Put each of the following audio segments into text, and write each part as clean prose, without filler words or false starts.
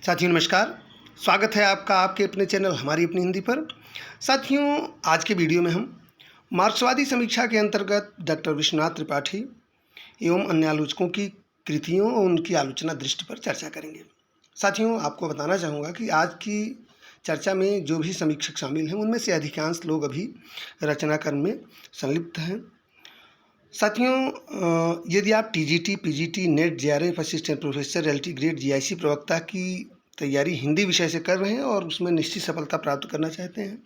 साथियों नमस्कार। स्वागत है आपका आपके अपने चैनल हमारी अपनी हिंदी पर। साथियों, आज के वीडियो में हम मार्क्सवादी समीक्षा के अंतर्गत डॉक्टर विश्वनाथ त्रिपाठी एवं अन्य आलोचकों की कृतियों और उनकी आलोचना दृष्टि पर चर्चा करेंगे। साथियों, आपको बताना चाहूँगा कि आज की चर्चा में जो भी समीक्षक शामिल हैं उनमें से अधिकांश लोग अभी रचनाकर्म में संलिप्त हैं। साथियों, यदि आप TGT, PGT, net, JRF, assistant professor, LT grade, GIC प्रवक्ता की तैयारी हिंदी विषय से कर रहे हैं और उसमें निश्चित सफलता प्राप्त करना चाहते हैं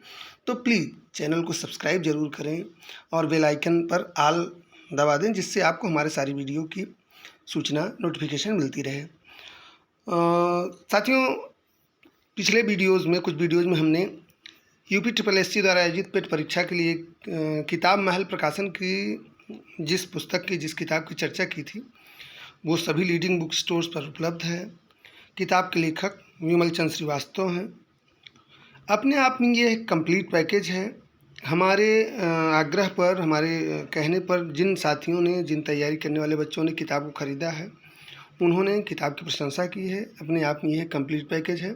तो प्लीज़ चैनल को सब्सक्राइब जरूर करें और बेल आइकन पर ऑल दबा दें, जिससे आपको हमारे सारी वीडियो की सूचना नोटिफिकेशन मिलती रहे। साथियों, पिछले कुछ वीडियोज़ में हमने यूपी ट्रिपल एससी द्वारा आयोजित पेट परीक्षा के लिए किताब महल प्रकाशन की जिस किताब की चर्चा की थी वो सभी लीडिंग बुक स्टोर्स पर उपलब्ध है। किताब के लेखक विमल चंद्र श्रीवास्तव हैं। अपने आप में ये एक कंप्लीट पैकेज है। हमारे आग्रह पर, हमारे कहने पर जिन साथियों ने, जिन तैयारी करने वाले बच्चों ने किताब को ख़रीदा है उन्होंने किताब की प्रशंसा की है। अपने आप में यह कंप्लीट पैकेज है।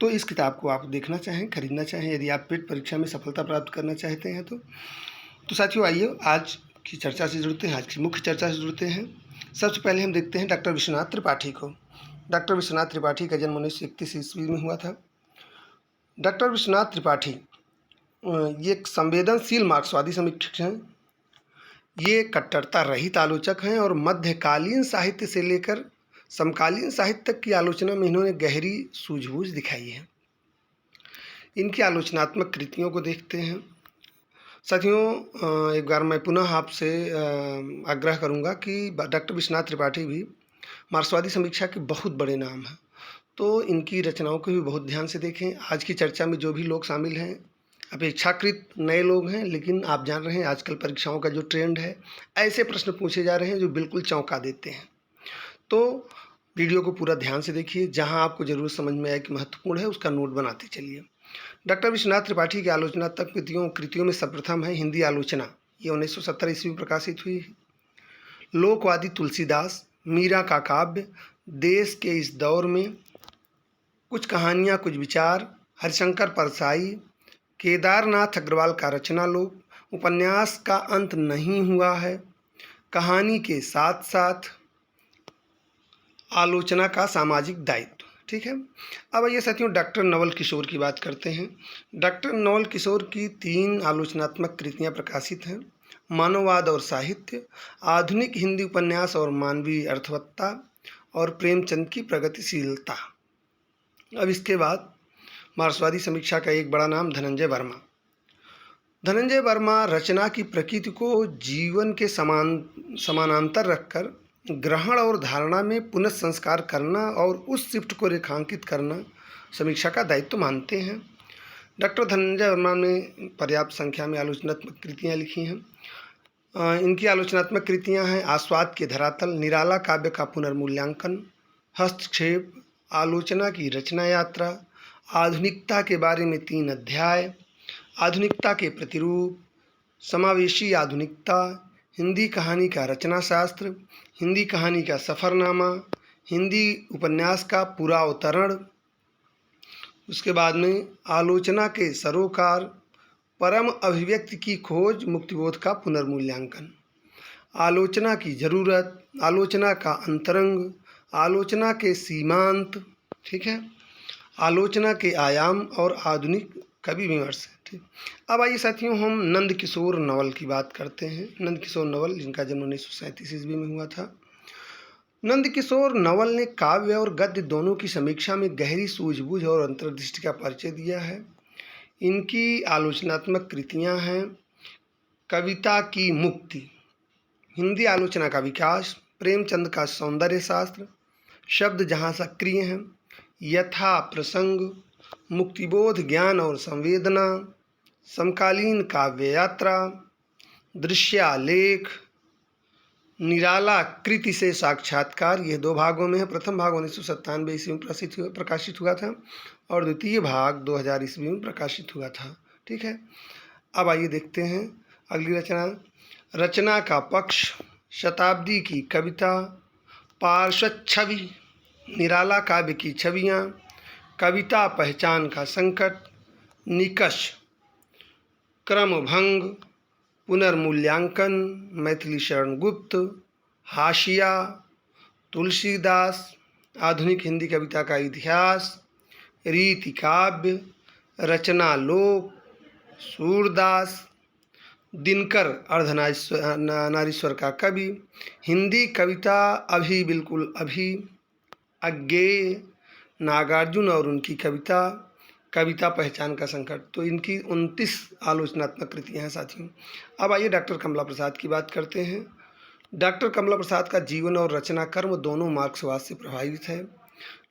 तो इस किताब को आप देखना चाहें, खरीदना चाहें यदि आप पेट परीक्षा में सफलता प्राप्त करना चाहते हैं तो साथियों आइए आज की चर्चा से जुड़ते हैं, आज की मुख्य चर्चा से जुड़ते हैं। सबसे पहले हम देखते हैं डॉक्टर विश्वनाथ त्रिपाठी को। डॉक्टर विश्वनाथ त्रिपाठी का जन्म 1931 ईस्वी में हुआ था। डॉक्टर विश्वनाथ त्रिपाठी ये एक संवेदनशील मार्क्सवादी समीक्षक हैं। ये कट्टरता रहित आलोचक हैं और मध्यकालीन साहित्य से लेकर समकालीन साहित्य तक की आलोचना में इन्होंने गहरी सूझबूझ दिखाई है। इनकी आलोचनात्मक कृतियों को देखते हैं। साथियों, एक बार मैं पुनः आपसे आग्रह करूंगा कि डॉक्टर विश्वनाथ त्रिपाठी भी मार्क्सवादी समीक्षा के बहुत बड़े नाम हैं, तो इनकी रचनाओं को भी बहुत ध्यान से देखें। आज की चर्चा में जो भी लोग शामिल हैं अपेक्षाकृत नए लोग हैं, लेकिन आप जान रहे हैं आजकल परीक्षाओं का जो ट्रेंड है, ऐसे प्रश्न पूछे जा रहे हैं जो बिल्कुल चौंका देते हैं। तो वीडियो को पूरा ध्यान से देखिए, जहाँ आपको ज़रूर समझ में आए कि महत्वपूर्ण है उसका नोट बनाते चलिए। डॉक्टर विश्वनाथ त्रिपाठी की आलोचनात्मक कृतियों में सर्वप्रथम है हिंदी आलोचना। ये 1970 ईस्वी में प्रकाशित हुई। लोकवादी तुलसीदास, मीरा का काव्य, देश के इस दौर में, कुछ कहानियाँ कुछ विचार, हरिशंकर परसाई, केदारनाथ अग्रवाल का रचना लोक, उपन्यास का अंत नहीं हुआ है, कहानी के साथ साथ आलोचना का सामाजिक दायित्व। ठीक है। अब आइए साथियों डॉक्टर नवल किशोर की बात करते हैं। डॉक्टर नवल किशोर की 3 आलोचनात्मक कृतियां प्रकाशित हैं। मानववाद और साहित्य, आधुनिक हिंदी उपन्यास और मानवीय अर्थवत्ता और प्रेमचंद की प्रगतिशीलता। अब इसके बाद मार्क्सवादी समीक्षा का एक बड़ा नाम धनंजय वर्मा। धनंजय वर्मा रचना की प्रकृति को जीवन के समानांतर रखकर ग्रहण और धारणा में पुनः संस्कार करना और उस शिफ्ट को रेखांकित करना समीक्षा का दायित्व मानते हैं। डॉक्टर धनंजय वर्मा ने पर्याप्त संख्या में आलोचनात्मक कृतियाँ लिखी हैं। इनकी आलोचनात्मक कृतियाँ हैं आस्वाद के धरातल, निराला काव्य का पुनर्मूल्यांकन, हस्तक्षेप, आलोचना की रचना यात्रा, आधुनिकता के बारे में 3 अध्याय, आधुनिकता के प्रतिरूप, समावेशी आधुनिकता, हिंदी कहानी का रचना शास्त्र, हिंदी कहानी का सफ़रनामा, हिंदी उपन्यास का पूरा अवतरण, उसके बाद में आलोचना के सरोकार, परम अभिव्यक्ति की खोज, मुक्तिबोध का पुनर्मूल्यांकन, आलोचना की ज़रूरत, आलोचना का अंतरंग, आलोचना के सीमांत, ठीक है, आलोचना के आयाम और आधुनिक कवि विमर्श। ठीक। अब आइए साथियों हम नंद किशोर नवल की बात करते हैं। नंद किशोर नवल, जिनका जन्म 1937 ईस्वी में हुआ था। नंद किशोर नवल ने काव्य और गद्य दोनों की समीक्षा में गहरी सूझबूझ और अंतर्दृष्टि का परिचय दिया है। इनकी आलोचनात्मक कृतियां हैं कविता की मुक्ति, हिंदी आलोचना का विकास, प्रेमचंद का सौंदर्य शास्त्र, शब्द जहाँ सक्रिय हैं, यथा प्रसंग, मुक्तिबोध, ज्ञान और संवेदना, समकालीन काव्य यात्रा, दृश्यालेख, निराला कृति से साक्षात्कार। ये 2 भागों में है। प्रथम भाग 1997 ईस्वी में प्रकाशित हुआ था और द्वितीय भाग 2000 ईस्वी में प्रकाशित हुआ था। ठीक है। अब आइए देखते हैं अगली रचना। रचना का पक्ष, शताब्दी की कविता, पार्श्व छवि, निराला काव्य की छवियाँ, कविता पहचान का संकट, निकष, क्रमभंग, पुनर्मूल्यांकन, मैथिली शरण गुप्त, हाशिया, तुलसीदास, आधुनिक हिंदी कविता का इतिहास, रीति काव्य, रचना लोक, सूरदास, दिनकर अर्धनारीश्वर का कवि, हिंदी कविता अभी बिल्कुल अभी, अज्ञेय, नागार्जुन और उनकी कविता, कविता पहचान का संकट। तो इनकी 29 आलोचनात्मक कृतियाँ हैं साथियों। अब आइए डॉक्टर कमला प्रसाद की बात करते हैं। डॉक्टर कमला प्रसाद का जीवन और रचना कर्म दोनों मार्क्सवाद से प्रभावित है।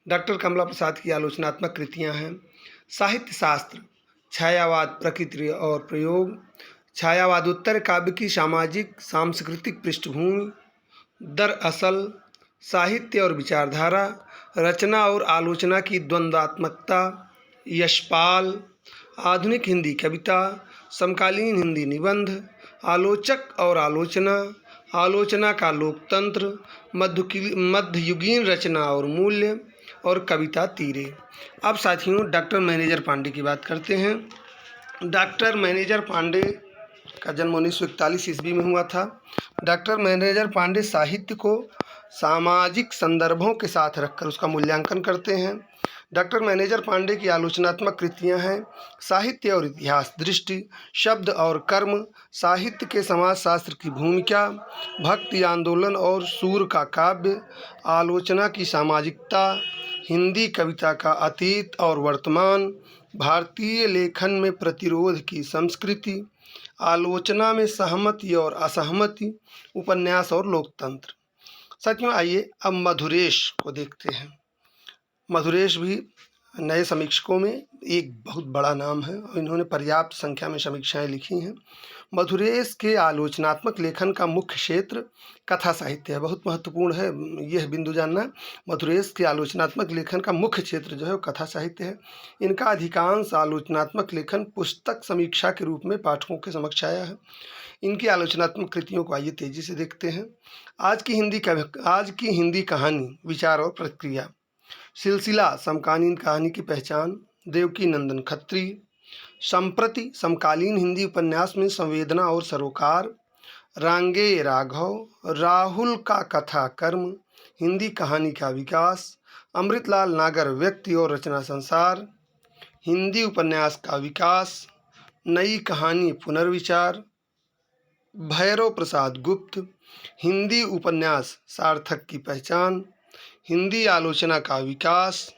डॉक्टर कमला प्रसाद की आलोचनात्मक कृतियाँ हैं साहित्य शास्त्र, छायावाद, प्रकृति और प्रयोग, छायावादोत्तर काव्य की सामाजिक सांस्कृतिक पृष्ठभूमि, दरअसल, साहित्य और विचारधारा, रचना और आलोचना की द्वंद्वात्मकता, यशपाल, आधुनिक हिंदी कविता, समकालीन हिंदी निबंध, आलोचक और आलोचना, आलोचना का लोकतंत्र, मध्ययुगीन रचना और मूल्य, और कविता तीरे। अब साथियों डॉक्टर मैनेजर पांडे की बात करते हैं। डॉक्टर मैनेजर पांडे का जन्म 1941 ईस्वी में हुआ था। डॉक्टर मैनेजर पांडे साहित्य को सामाजिक संदर्भों के साथ रखकर उसका मूल्यांकन करते हैं। डॉक्टर मैनेजर पांडे की आलोचनात्मक कृतियां हैं साहित्य और इतिहास दृष्टि, शब्द और कर्म, साहित्य के समाजशास्त्र की भूमिका, भक्ति आंदोलन और सूर का काव्य, आलोचना की सामाजिकता, हिंदी कविता का अतीत और वर्तमान, भारतीय लेखन में प्रतिरोध की संस्कृति, आलोचना में सहमति और असहमति, उपन्यास और लोकतंत्र। साथियों आइए अब मधुरेश को देखते हैं। मधुरेश भी नए समीक्षकों में एक बहुत बड़ा नाम है और इन्होंने पर्याप्त संख्या में समीक्षाएं लिखी हैं। मधुरेश के आलोचनात्मक लेखन का मुख्य क्षेत्र कथा साहित्य है। बहुत महत्वपूर्ण है यह बिंदु जानना। मधुरेश के आलोचनात्मक लेखन का मुख्य क्षेत्र जो है वो कथा साहित्य है। इनका अधिकांश आलोचनात्मक लेखन पुस्तक समीक्षा के रूप में पाठकों के समक्ष आया है। इनकी आलोचनात्मक कृतियों को आइए तेजी से देखते हैं। आज की हिंदी कहानी, विचार और प्रक्रिया, सिलसिला, समकालीन कहानी की पहचान, देवकी नंदन खत्री, संप्रति, समकालीन हिंदी उपन्यास में संवेदना और सरोकार, रांगे राघव, राहुल का कथा कर्म, हिंदी कहानी का विकास, अमृतलाल नागर, व्यक्ति और रचना संसार, हिंदी उपन्यास का विकास, नई कहानी पुनर्विचार, भैरव प्रसाद गुप्त, हिंदी उपन्यास सार्थक की पहचान, हिंदी आलोचना का विकास,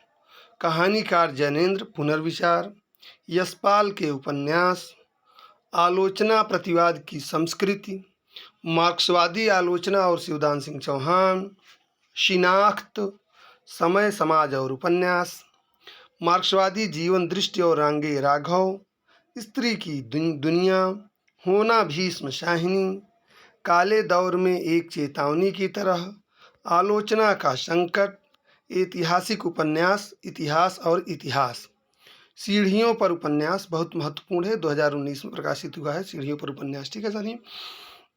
कहानीकार जैनेन्द्र, पुनर्विचार, यशपाल के उपन्यास, आलोचना प्रतिवाद की संस्कृति, मार्क्सवादी आलोचना और शिवदान सिंह चौहान, शिनाख्त, समय, समाज और उपन्यास, मार्क्सवादी जीवन दृष्टि और रांगे राघव, स्त्री की दुनिया, होना भीष्म शाहिनी, काले दौर में एक चेतावनी की तरह, आलोचना का संकट, ऐतिहासिक उपन्यास, इतिहास और इतिहास, सीढ़ियों पर उपन्यास बहुत महत्वपूर्ण है, 2019 में प्रकाशित हुआ है सीढ़ियों पर उपन्यास। ठीक है साथियों।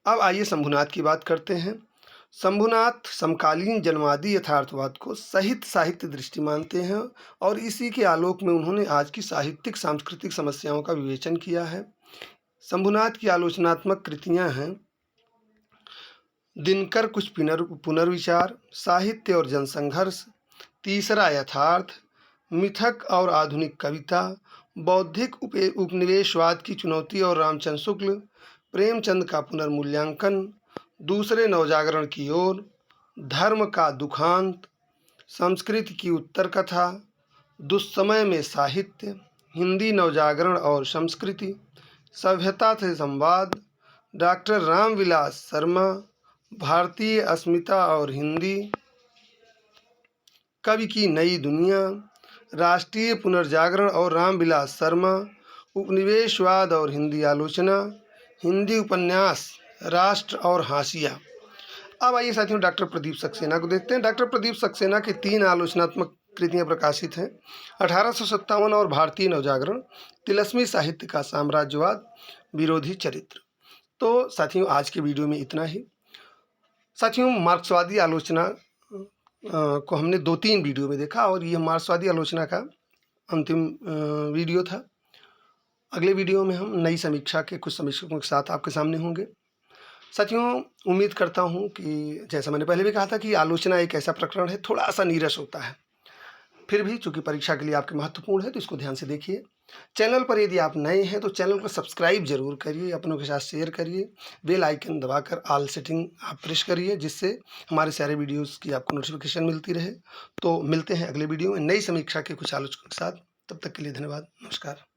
अब आइए शंभुनाथ की बात करते हैं। शंभुनाथ समकालीन जन्मवादी यथार्थवाद को साहित्य दृष्टि मानते हैं और इसी के आलोक में उन्होंने आज की साहित्यिक सांस्कृतिक समस्याओं का विवेचन किया है। शंभुनाथ की आलोचनात्मक कृतियां हैं दिनकर कुछ पुनर्विचार, साहित्य और जनसंघर्ष, तीसरा यथार्थ, मिथक और आधुनिक कविता, बौद्धिक उपनिवेशवाद की चुनौती और रामचंद्र शुक्ल, प्रेमचंद का पुनर्मूल्यांकन, दूसरे नवजागरण की ओर, धर्म का दुखांत, संस्कृति की उत्तर कथा, दुस्समय में साहित्य, हिंदी नवजागरण और संस्कृति, सभ्यता से संवाद, डॉक्टर रामविलास शर्मा, भारतीय अस्मिता और हिंदी, कवि की नई दुनिया, राष्ट्रीय पुनर्जागरण और रामविलास शर्मा, उपनिवेशवाद और हिंदी आलोचना, हिंदी उपन्यास, राष्ट्र और हाशिया। अब आइए साथियों डॉक्टर प्रदीप सक्सेना को देखते हैं। डॉक्टर प्रदीप सक्सेना की 3 आलोचनात्मक कृतियां प्रकाशित हैं, 1857 और भारतीय नवजागरण, तिलस्मी साहित्य का साम्राज्यवाद, विरोधी चरित्र। तो साथियों आज के वीडियो में इतना ही। साथियों मार्क्सवादी आलोचना को हमने 2-3 वीडियो में देखा और यह मार्क्सवादी आलोचना का अंतिम वीडियो था। अगले वीडियो में हम नई समीक्षा के कुछ समीक्षकों के साथ आपके सामने होंगे। साथियों, उम्मीद करता हूँ कि जैसा मैंने पहले भी कहा था कि आलोचना एक ऐसा प्रकरण है, थोड़ा-सा नीरस होता है। फिर भी चूँकि परीक्षा के लिए आपके महत्वपूर्ण है, तो इसको ध्यान से देखिए। चैनल पर यदि आप नए हैं तो चैनल को सब्सक्राइब ज़रूर करिए, अपनों के साथ शेयर करिए, बेल आइकन दबाकर ऑल सेटिंग आप प्रेस करिए, जिससे हमारे सारे वीडियोज़ की आपको नोटिफ़िकेशन मिलती रहे। तो मिलते हैं अगले वीडियो में नई समीक्षा के कुछ आलोचकों के साथ। तब तक के लिए धन्यवाद। नमस्कार।